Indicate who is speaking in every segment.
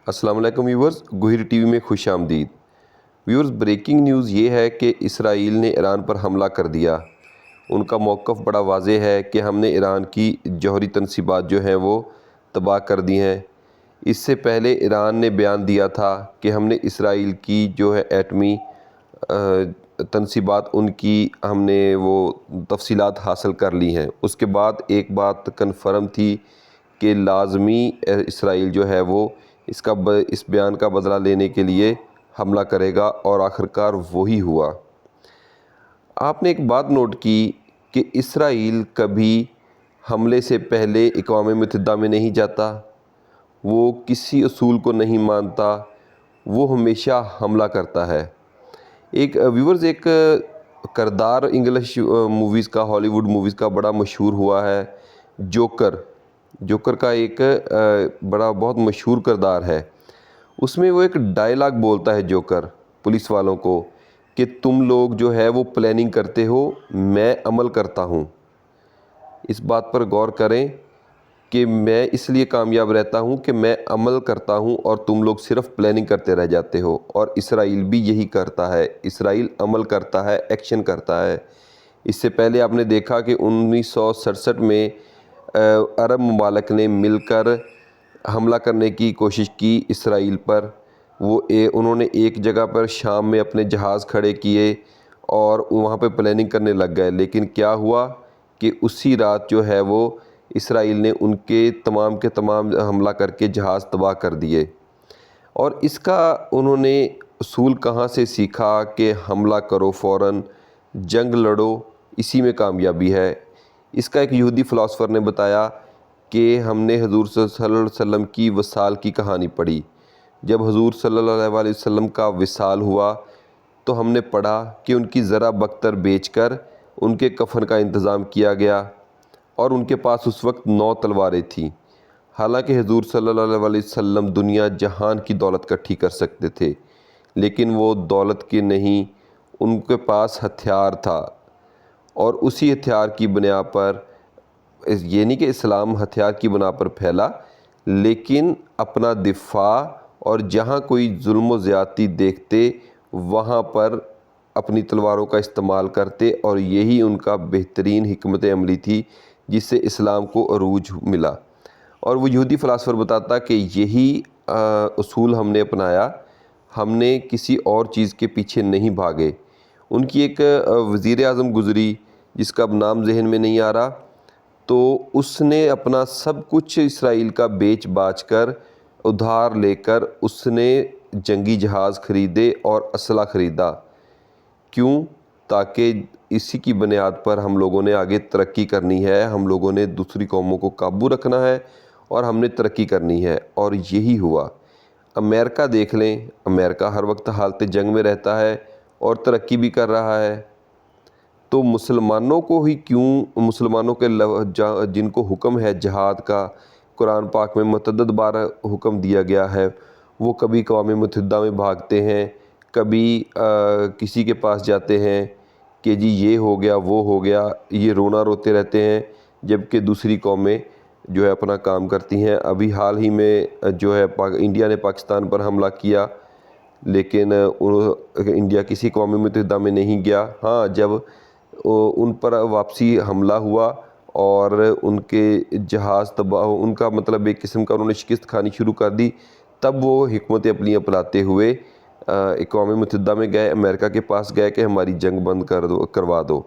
Speaker 1: अस्सलाम वालेकुम viewers, Gohar TV में खुश आमदीद। व्यूवर्स, ब्रेकिंग न्यूज़ ये है कि इसराइल ने ईरान पर हमला कर दिया। उनका मौक़िफ़ बड़ा वाज़ेह है कि हमने ईरान की जौहरी तनसीबात जो हैं वो तबाह कर दी हैं। इससे पहले ईरान ने बयान दिया था कि हमने इसराइल की जो है एटमी तनसीबात उनकी हमने वो तफ़सीलात हासिल कर ली हैं। उसके बाद एक बात कन्फर्म थी कि लाज़मी इसराइल जो है वो इस बयान का बदला लेने के लिए हमला करेगा और आखिरकार वही हुआ। आपने एक बात नोट की कि इसराइल कभी हमले से इक़वाम मुत्तहिदा में नहीं जाता, वो किसी उसूल को नहीं मानता, वो हमेशा हमला करता है। एक किरदार इंग्लिश मूवीज़ का, हॉलीवुड मूवीज़ का बड़ा मशहूर हुआ है, जोकर का एक बड़ा बहुत मशहूर किरदार है। उसमें वो एक डायलॉग बोलता है जोकर पुलिस वालों को कि तुम लोग जो है वो प्लानिंग करते हो, मैं अमल करता हूँ। इस बात पर गौर करें कि मैं इसलिए कामयाब रहता हूँ कि मैं अमल करता हूँ और तुम लोग सिर्फ़ प्लानिंग करते रह जाते हो। और इसराइल भी यही करता है, इसराइल अमल करता है, एक्शन करता है। इससे पहले आपने देखा कि 1967 में अरब ममालिक ने मिलकर हमला करने की कोशिश की इसराइल पर। उन्होंने एक जगह पर शाम में अपने जहाज़ खड़े किए और वहाँ पे प्लानिंग करने लग गए, लेकिन क्या हुआ कि उसी रात जो है वो इसराइल ने उनके तमाम के तमाम हमला करके जहाज़ तबाह कर दिए। और इसका उन्होंने उसूल कहाँ से सीखा कि हमला करो फ़ौरन, जंग लड़ो, इसी में कामयाबी है। इसका एक यहूदी फ़िलासफ़र ने बताया कि हमने हज़ूर सल्लल्लाहु अलैहि वसल्लम की वसाल की कहानी पढ़ी। जब हज़ूर सल्लल्लाहु अलैहि वसल्लम का विसाल हुआ तो हमने पढ़ा कि उनकी ज़रा बख्तर बेचकर उनके कफ़न का इंतज़ाम किया गया और उनके पास उस वक्त 9 तलवारें थीं। हालांकि हज़ूर सल्लल्लाहु अलैहि वसल्लम दुनिया जहान की दौलत इकट्ठी कर सकते थे, लेकिन वो दौलत की नहीं, उनके पास हथियार था। और उसी हथियार की बुनियाद पर, ये नहीं कि इस्लाम हथियार की बुनियाद पर फैला, लेकिन अपना दिफा और जहाँ कोई जुल्म व ज़्यादती देखते वहाँ पर अपनी तलवारों का इस्तेमाल करते, और यही उनका बेहतरीन हिकमत अमली थी जिससे इस्लाम को अरूज मिला। और वो यहूदी फ़िलासफ़र बताता कि यही उसूल हमने अपनाया, हमने किसी और चीज़ के पीछे नहीं भागे। उनकी एक वज़ीर आज़म गुज़री जिसका अब नाम ज़हन में नहीं आ रहा, तो उसने अपना सब कुछ इसराइल का बेच बाच कर, उधार लेकर उसने जंगी जहाज़ ख़रीदे और असला ख़रीदा। क्यों? ताकि इसी की बुनियाद पर हम लोगों ने आगे तरक्की करनी है, हम लोगों ने दूसरी कौमों को काबू रखना है और हमने तरक्की करनी है, और यही हुआ। अमेरिका देख लें, अमेरिका हर वक्त हालत जंग में रहता है और तरक्की भी कर रहा है। तो मुसलमानों को ही क्यों, मुसलमानों के जिनको हुक्म है जिहाद का, कुरान पाक में मुतअद्दिद बार हुक्म दिया गया है, वो कभी अक़वाम मुत्तहिदा में भागते हैं, कभी किसी के पास जाते हैं कि जी ये हो गया, वो हो गया, ये रोना रोते रहते हैं, जबकि दूसरी कौमें जो है अपना काम करती हैं। अभी हाल ही में जो है इंडिया ने पाकिस्तान पर हमला किया, लेकिन इंडिया किसी अक़वाम मुत्तहिदा में नहीं गया। हाँ, जब उन पर वापसी हमला हुआ और उनके जहाज़ तबाह, उनका मतलब एक किस्म का उन्होंने शिकस्त खानी शुरू कर दी, तब वो हिकमत अमली अपनाते हुए अक़वाम मुत्तहिदा में गए, अमेरिका के पास गए कि हमारी जंग बंद करवा दो।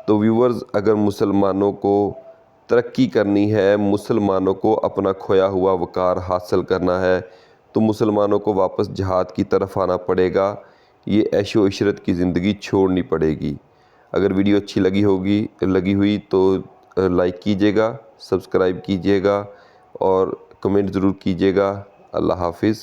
Speaker 1: तो व्यूवर्स, अगर मुसलमानों को तरक्की करनी है, मुसलमानों को अपना खोया हुआ वक़ार हासिल करना है, तो मुसलमानों को वापस जिहाद की तरफ आना पड़ेगा। ये ऐशो इशरत की ज़िंदगी छोड़नी पड़ेगी। अगर वीडियो अच्छी लगी हुई तो लाइक कीजिएगा, सब्सक्राइब कीजिएगा और कमेंट ज़रूर कीजिएगा। अल्लाह हाफ़िज़।